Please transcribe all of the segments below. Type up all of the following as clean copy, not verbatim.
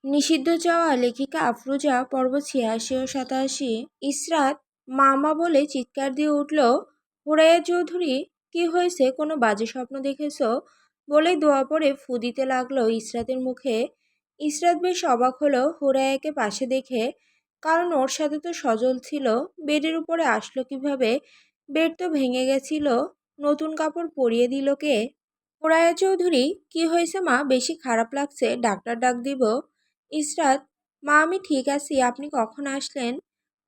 নিষিদ্ধ চাওয়া লেখিকা আফরোজা পর্ব ৮৬ ও ৮৭। ইসরাত মামা বলে চিৎকার দিয়ে উঠল। হুরাইয়া চৌধুরী, কি হয়েছে, কোনো বাজে স্বপ্ন দেখেছ? বলেই দোয়া পড়ে ফু দিতে লাগলো ইসরাতের মুখে। ইসরাত বেশ অবাক হলো হুরাইয়াকে পাশে দেখে, কারণ ওর সাথে তো সজল ছিল। বেডের উপরে আসলো কিভাবে? বেড তো ভেঙে গেছিল। নতুন কাপড় পরিয়ে দিল কে? হুরাইয়া চৌধুরী, কি হয়েছে মা, বেশি খারাপ লাগছে, ডাক্তার ডাক দিব? ইসরাত, মা আমি ঠিক আছি, আপনি কখন আসলেন?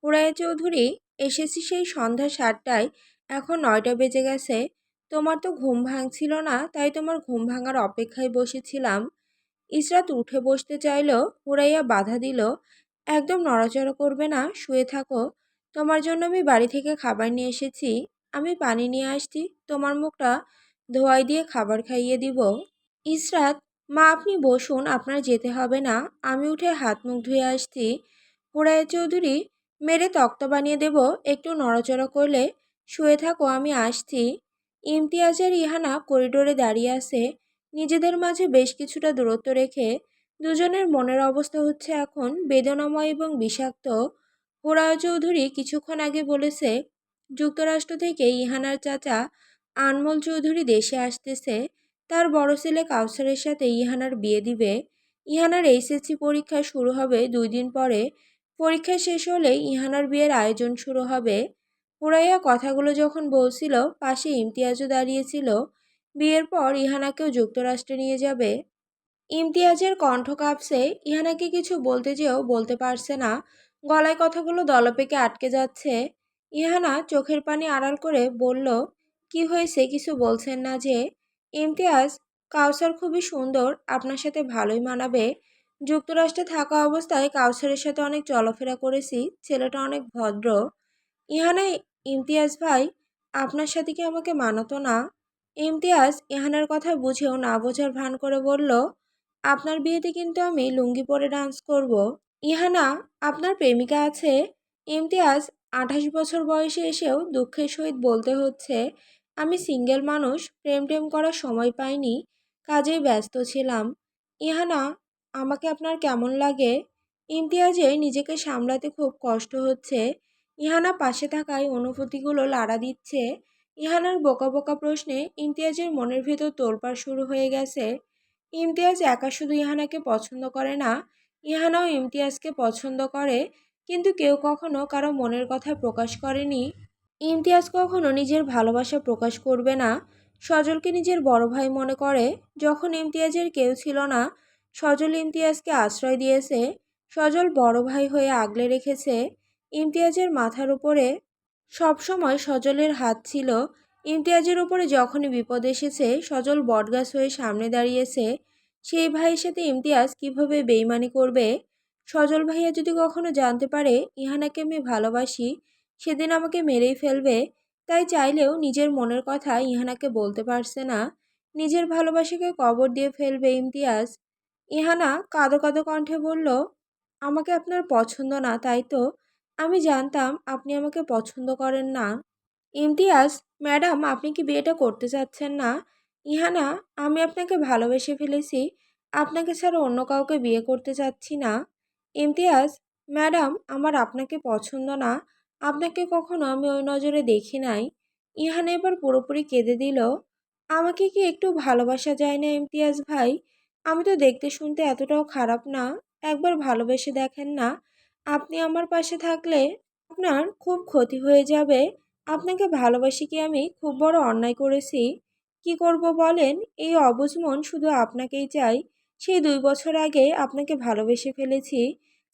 হুরাইয়া চৌধুরী, এসেছি সেই সন্ধ্যা ৭টায়, এখন ৯টা বেজে গেছে। তোমার তো ঘুম ভাঙছিল না, তাই তোমার ঘুম ভাঙার অপেক্ষায় বসেছিলাম। ইসরাত উঠে বসতে চাইল, হুরাইয়া বাধা দিল। একদম নড়াচড়া করবে না, শুয়ে থাকো। তোমার জন্য আমি বাড়ি থেকে খাবার নিয়ে এসেছি। আমি পানি নিয়ে আসছি, তোমার মুখটা ধোয়াই দিয়ে খাবার খাইয়ে দিব। ইসরাত, মা আপনি বসুন, আপনার যেতে হবে না, আমি উঠে হাত মুখ ধুয়ে আসছি। হুরাইয়া চৌধুরী, মেরে তক্তা বানিয়ে দেব একটু নড়াচড়া করলে। শুয়ে থাকো, আমি আসছি। ইমতিয়াজ আর ইহানা করিডোরে দাঁড়িয়ে আছে, নিজেদের মাঝে বেশ কিছুটা দূরত্ব রেখে। দুজনের মনের অবস্থা হচ্ছে এখন বেদনাময় এবং বিষাক্ত। হুরাইয়া চৌধুরী কিছুক্ষণ আগে বলেছে যুক্তরাষ্ট্র থেকে ইহানার চাচা আনমোল চৌধুরী দেশে আসতেছে। তার বড় ছেলে কাউসারের সাথে ইহানার বিয়ে দিবে। ইহানার এইচএসসি পরীক্ষা শুরু হবে ২ দিন পরে। পরীক্ষা শেষ হলে ইহানার বিয়ের আয়োজন শুরু হবে। হুরাইয়া কথাগুলো যখন বলছিল, পাশে ইমতিয়াজও দাঁড়িয়েছিল। বিয়ের পর ইহানাকেও যুক্তরাষ্ট্রে নিয়ে যাবে। ইমতিয়াজের কণ্ঠ কাঁপছে, ইহানাকে কিছু বলতে যেও বলতে পারছে না। গলায় কথাগুলো দলপেকে আটকে যাচ্ছে। ইহানা চোখের পানি আড়াল করে বলল, কি হয়েছে, কিছু বলছেন না যে? ইমতিয়াজ, কাউসার খুবই সুন্দর, আপনার সাথে ভালোই মানাবে। যুক্তরাষ্ট্রে থাকা অবস্থায় কাউসারের সাথে অনেক চলাফেরা করেছি, ছেলেটা অনেক ভদ্র। ইহানা, ইমতিয়াজ ভাই, আপনার সাথে কি আমাকে মানাতো না? ইমতিয়াজ ইহানার কথা বুঝেও না বোঝার ভান করে বলল, আপনার বিয়েতে কিন্তু আমি লুঙ্গি পরে ডান্স করব। ইহানা, আপনার প্রেমিকা আছে? ইমতিয়াজ ২৮ বছর বয়সে এসেও দুঃখের সহিত বলতে হচ্ছে, আমি সিঙ্গেল মানুষ, প্রেম টেম করার সময় পাইনি, কাজেই ব্যস্ত ছিলাম। ইহানা, আমাকে আপনার কেমন লাগে? ইমতিয়াজের নিজেকে সামলাতে খুব কষ্ট হচ্ছে। ইহানা পাশে থাকায় অনুভূতিগুলো লাড়া দিচ্ছে। ইহানার বোকা বোকা প্রশ্নে ইমতিয়াজের মনের ভেতর তোলপাড় শুরু হয়ে গেছে। ইমতিয়াজ একা শুধু ইহানাকে পছন্দ করে না, ইহানাও ইমতিয়াজকে পছন্দ করে, কিন্তু কেউ কখনো কারো মনের কথা প্রকাশ করেনি। ইমতিয়াজ কখনো নিজের ভালোবাসা প্রকাশ করবে না। সজলকে নিজের বড় ভাই মনে করে। যখন ইমতিয়াজের কেউ ছিল না, সজল ইমতিয়াজকে আশ্রয় দিয়েছে। সজল বড় ভাই হয়ে আগলে রেখেছে। ইমতিয়াজের মাথার উপরে সবসময় সজলের হাত ছিল। ইমতিয়াজের উপরে যখনই বিপদ এসেছে, সজল বটগাছ হয়ে সামনে দাঁড়িয়েছে। সেই ভাইয়ের সাথে ইমতিয়াজ কিভাবে বেইমানি করবে? সজল ভাইয়া যদি কখনো জানতে পারে ইহানাকে আমি ভালোবাসি, সেদিন আমাকে মেরেই ফেলবে। তাই চাইলেও নিজের মনের কথা ইহানাকে বলতে পারছে না। নিজের ভালোবাসাকে কবর দিয়ে ফেলবে ইমতিয়াজ। ইহানা কাঁদো কাঁদো কণ্ঠে বলল, আমাকে আপনার পছন্দ না, তাই তো? আমি জানতাম আপনি আমাকে পছন্দ করেন না। ইমতিয়াজ, ম্যাডাম আপনি কি বিয়েটা করতে চাচ্ছেন না? ইহানা, আমি আপনাকে ভালোবেসে ফেলেছি, আপনাকে ছাড়া অন্য কাউকে বিয়ে করতে চাচ্ছি না। ইমতিয়াজ, ম্যাডাম আমার আপনাকে পছন্দ না, আপনাকে কখনো আমি ওই নজরে দেখি নাই। ইহানা এবার পুরোপুরি কেঁদে দিল। আমাকে কি একটু ভালোবাসা যায় না ইমতিয়াজ ভাই? আমি তো দেখতে শুনতে এতটাও খারাপ না, একবার ভালোবেসে দেখেন না। আপনি আমার পাশে থাকলে আপনার খুব ক্ষতি হয়ে যাবে। আপনাকে ভালোবাসি কি আমি খুব বড় অন্যায় করেছি? কি করব বলেন, এই অবুঝ মন শুধু আপনাকেই চাই। সেই ২ বছর আগে আপনাকে ভালোবেসে ফেলেছি।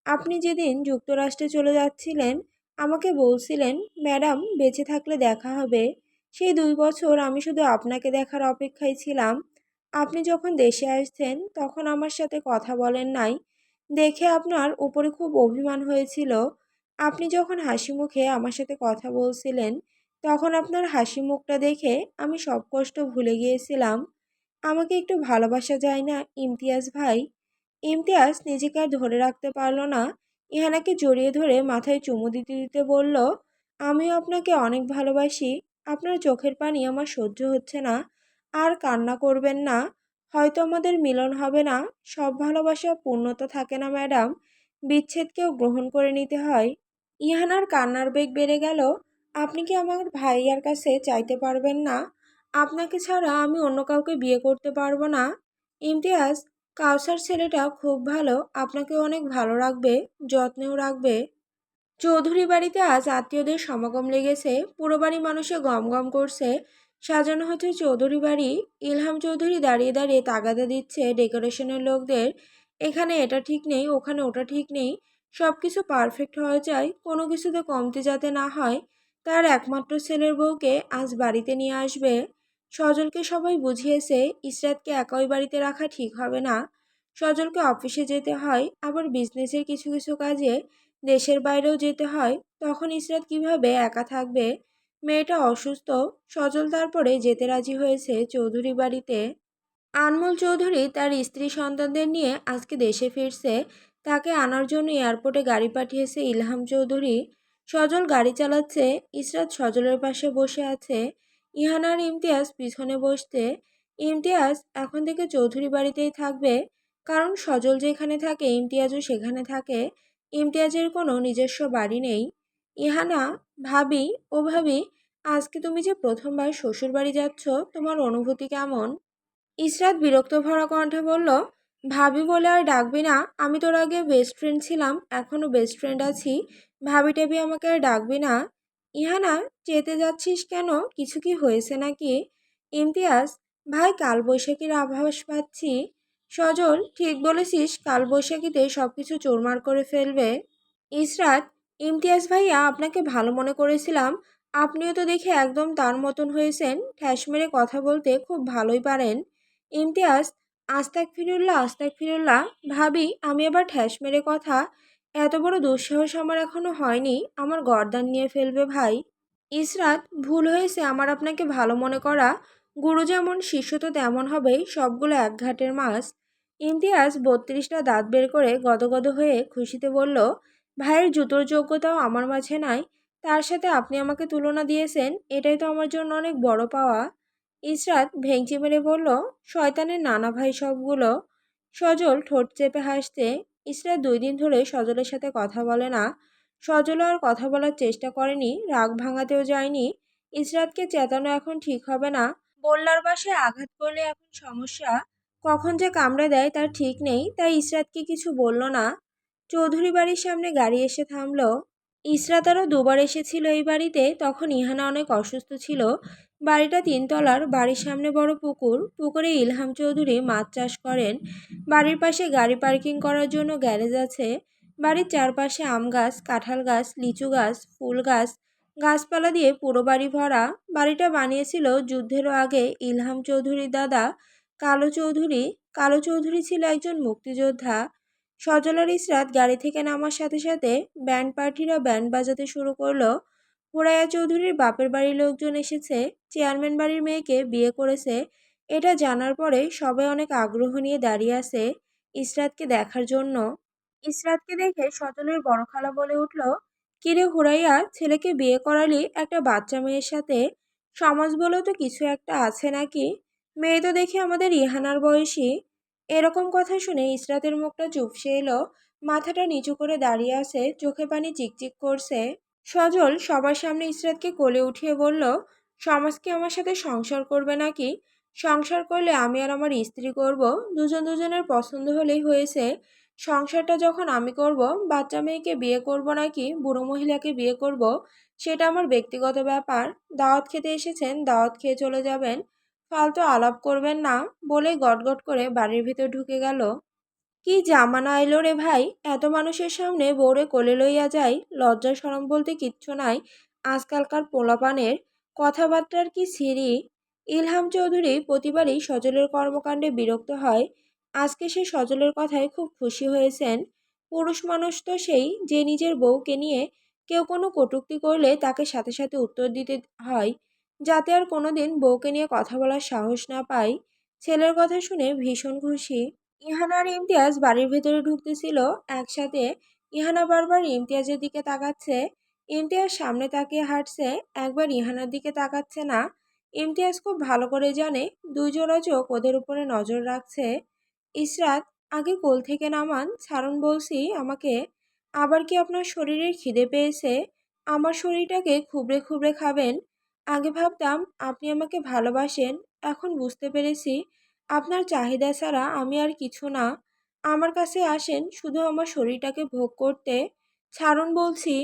আপনি যেদিন যুক্তরাষ্ট্রে চলে যাচ্ছিলেন, আমাকে বলছিলেন ম্যাডাম বেঁচে থাকলে দেখা হবে। সেই ২ বছর আমি শুধু আপনাকে দেখার অপেক্ষায় ছিলাম। আপনি যখন দেশে আসছেন তখন আমার সাথে কথা বলেন নাই, দেখে আপনার উপরে খুব অভিমান হয়েছিল। আপনি যখন হাসি মুখে আমার সাথে কথা বলছিলেন, তখন আপনার হাসি মুখটা দেখে আমি সব কষ্ট ভুলে গিয়েছিলাম। আমাকে একটু ভালোবাসা যায় না ইমতিয়াজ ভাই? ইমতিয়াজ নিজেকে আর ধরে রাখতে পারল না। ইহানাকে জড়িয়ে ধরে মাথায় চুমু দিতে দিতে বলল, আমিও আপনাকে অনেক ভালোবাসি। আপনার চোখের পানি আমার সহ্য হচ্ছে না। আর কান্না করবেন না। হয়তো আমাদের মিলন হবে না। সব ভালোবাসা পূর্ণতা থাকে না ম্যাডাম, বিচ্ছেদকেও গ্রহণ করে নিতে হয়। ইহানার কান্নার বেগ বেড়ে গেল। আপনি কি আমার ভাইয়ার কাছে চাইতে পারবেন না? আপনাকে ছাড়া আমি অন্য কাউকে বিয়ে করতে পারবো না। ইমতিয়াজ, কাউসার ছেলেটা খুব ভালো, আপনাকে অনেক ভালো রাখবে, যত্নেও রাখবে। চৌধুরী বাড়িতে আজ আত্মীয়দের সমাগম লেগেছে। পুরো বাড়ি মানুষে গম গম করছে। সাজানো হচ্ছে চৌধুরী বাড়ি। ইলহাম চৌধুরী দাঁড়িয়ে দাঁড়িয়ে তাগাদা দিচ্ছে ডেকোরেশনের লোকদের। এখানে এটা ঠিক নেই, ওখানে ওটা ঠিক নেই, সব কিছু পারফেক্ট হওয়া চাই, কোনো কিছুতে কমতি যাতে না হয়। তার একমাত্র ছেলের বউকে আজ বাড়িতে নিয়ে আসবে। সজলকে সবাই বুঝিয়েছে ইসরাতকে একা ওই বাড়িতে রাখা ঠিক হবে না। সজলকে অফিসে যেতে হয়, আবার বিজনেসের কিছু কিছু কাজে দেশের বাইরেও যেতে হয়। তখন ইসরাত কিভাবে একা থাকবে? মেয়েটা অসুস্থ। সজল তারপরে যেতে রাজি হয়েছে চৌধুরী বাড়িতে। আনমোল চৌধুরী তার স্ত্রী সন্তানদের নিয়ে আজকে দেশে ফিরছে। তাকে আনার জন্য এয়ারপোর্টে গাড়ি পাঠিয়েছে ইলহাম চৌধুরী। সজল গাড়ি চালাচ্ছে, ইসরাত সজলের পাশে বসে আছে। ইহানার ইমতিয়াজ পিছনে বসতে। ইমতিয়াজ এখন থেকে চৌধুরী বাড়িতেই থাকবে, কারণ সজল যেখানে থাকে ইমতিয়াজও সেখানে থাকে। ইমতিয়াজের কোনো নিজস্ব বাড়ি নেই। ইহানা, ভাবি, ও ভাবি, আজকে তুমি যে প্রথমবার শ্বশুর বাড়ি যাচ্ছ, তোমার অনুভূতি কেমন? ইসরাত বিরক্ত ভরা কণ্ঠে বলল, ভাবি বলে আর ডাকবি না। আমি তোর আগে বেস্ট ফ্রেন্ড ছিলাম, এখনো বেস্ট ফ্রেন্ড আছি। ভাবি টেবি আমাকে আর ডাকবি না। ইহানা, চেতে যাচ্ছিস কেন? কিছু কি হয়েছে নাকি? ইমতিয়াজ, ভাই কালবৈশাখীর আভাস পাচ্ছি। সজল, ঠিক বলেছিস, কালবৈশাখীতে সব কিছু চুরমার করে ফেলবে। ইসরাত, ইমতিয়াজ ভাইয়া আপনাকে ভালো মনে করেছিলাম। আপনিও তো দেখে একদম তার মতন হয়েছেন। ঠ্যাস মেরে কথা বলতে খুব ভালোই পারেন। ইমতিয়াজ, আস্তাক ফিরুল্লাহ, আস্তাক ফিরুল্লাহ। ভাবি, আমি আবার ঠ্যাস মেরে কথা? এত বড় দুঃসাহস আমার এখনো হয়নি। আমার গর্দান নিয়ে ফেলবে ভাই। ইসরাত, ভুল হয়েছে আমার আপনাকে ভালো মনে করা। গুরু যেমন শিষ্য তো তেমন হবেই, সবগুলো এক ঘাটের মাছ। ইমতিয়াজ 32টা দাঁত বের করে গদগদ হয়ে খুশিতে বলল, ভাইয়ের জুতোর যোগ্যতাও আমার মাঝে নাই, তার সাথে আপনি আমাকে তুলনা দিয়েছেন, এটাই তো আমার জন্য অনেক বড় পাওয়া। ইসরাত ভেঙচি মেরে বলল, শয়তানের নানা ভাই সবগুলো। সজল ঠোঁট চেপে হাসতে। ইসরাত 2 দিন ধরে সজলের সাথে কথা বলে না। সজলও আর কথা বলার চেষ্টা করেনি, রাগ ভাঙাতেও যায়নি। ইসরাতকে চেতানো এখন ঠিক হবে না। বললার বাসায় আঘাত করলে এখন সমস্যা, কখন যে কামড়ে দেয় তার ঠিক নেই, তাই ইসরাতকে কিছু বলল না। চৌধুরী বাড়ির সামনে গাড়ি এসে থামলো। ইসরাত আরও 2বার এসেছিল এই বাড়িতে, তখন ইহানা অনেক অসুস্থ ছিল। বাড়িটা 3 তলার, বাড়ির সামনে বড় পুকুর, পুকুরে ইলহাম চৌধুরী মাছ চাষ করেন। বাড়ির পাশে গাড়ি পার্কিং করার জন্য গ্যারেজ আছে। বাড়ির চারপাশে আম গাছ, কাঁঠাল গাছ, লিচু গাছ, ফুল গাছ, গাছপালা দিয়ে পুরো বাড়ি ভরা। বাড়িটা বানিয়েছিল যুদ্ধেরও আগে ইলহাম চৌধুরীর দাদা কালো চৌধুরী। কালো চৌধুরী ছিল একজন মুক্তিযোদ্ধা। সজলার ইসরাত গাড়ি থেকে নামার সাথে সাথে ব্যান্ড পার্টিরা ব্যান্ড বাজাতে শুরু করলো। হুরাইয়া চৌধুরীর বাপের বাড়ির লোকজন এসেছে, চেয়ারম্যান বাড়ির মেয়েকে বিয়ে করেছে। এটা জানার পরে সবাই অনেক আগ্রহ নিয়ে দাঁড়িয়ে আছে ইসরাতকে দেখার জন্য। ইসরাতকে দেখে সজলের বড় খালা বলে উঠল, কিরে হুরাইয়া, ছেলেকে বিয়ে করালি একটা বাচ্চা মেয়ের সাথে? সমাজ বলেও তো কিছু একটা আছে নাকি? মেয়ে তো দেখি আমাদের ইহানার বয়সী। এরকম কথা শুনে ইসরাতের মুখটা চুপসে এলো। মাথাটা নিচু করে দাঁড়িয়ে আছে, চোখে পানি চিকচিক করছে। সজল সবার সামনে ইসরাতকে কোলে উঠিয়ে বলল, সমাজ কি আমার সাথে সংসার করবে নাকি? সংসার করলে আমি আর আমার স্ত্রী করব, দুজন দুজনের পছন্দ হলেই হয়েছে। সংসারটা যখন আমি করব, বাচ্চা মেয়েকে বিয়ে করব নাকি বুড়ো মহিলাকে বিয়ে করব, সেটা আমার ব্যক্তিগত ব্যাপার। দাওয়াত খেতে এসেছেন, দাওয়াত খেয়ে চলে যাবেন, ফালতু আলাপ করবেন না, বলেই গটগট করে বাড়ির ভিতর ঢুকে গেল। কি জামানা আইলো রে ভাই, এত মানুষের সামনে বউরে কোলে লইয়া যাই, লজ্জা শরম বলতে কিচ্ছু নাই। আজকালকার পোলাপানের কথাবার্তার কি ছিরি। ইলহাম চৌধুরী প্রতিবারই সজলের কর্মকাণ্ডে বিরক্ত হয়। আজকে সে সজলের কথায় খুব খুশি হয়েছেন। পুরুষ মানুষ তো সেই, যে নিজের বউকে নিয়ে কেউ কোনো কটূক্তি করলে তাকে সাথে সাথে উত্তর দিতে হয়, যাতে আর কোনোদিন বউকে নিয়ে কথা বলার সাহস না পায়। ছেলের কথা শুনে ভীষণ খুশি। ইহানা আর ইমতিয়াজ বাড়ির ভেতরে ঢুকতেছিল একসাথে। ইহানা বারবার ইমতিয়াজের দিকে তাকাচ্ছে, ইমতিয়াজ সামনে তাকিয়ে হাঁটছে, একবার ইহানার দিকে তাকাচ্ছে না। ইমতিয়াজ খুব ভালো করে জানে দুজোড়া চোখ ওদের উপরে নজর রাখছে। ইসরাত, আগে কোল থেকে নামান, ছাড়ুন বলছি আমাকে। আবার কি আপনার শরীরের খিদে পেয়েছে? আমার শরীরটাকে খুবড়ে খুবড়ে খাবেন? আগে ভাবতাম আপনি আমাকে ভালোবাসেন, এখন বুঝতে পেরেছি আপনার চাহিদা ছাড়া আমি আর কিছু না। আমার কাছে আসেন শুধু আমার শরীরটাকে ভোগ করতে। ছাড়ুন বলছি।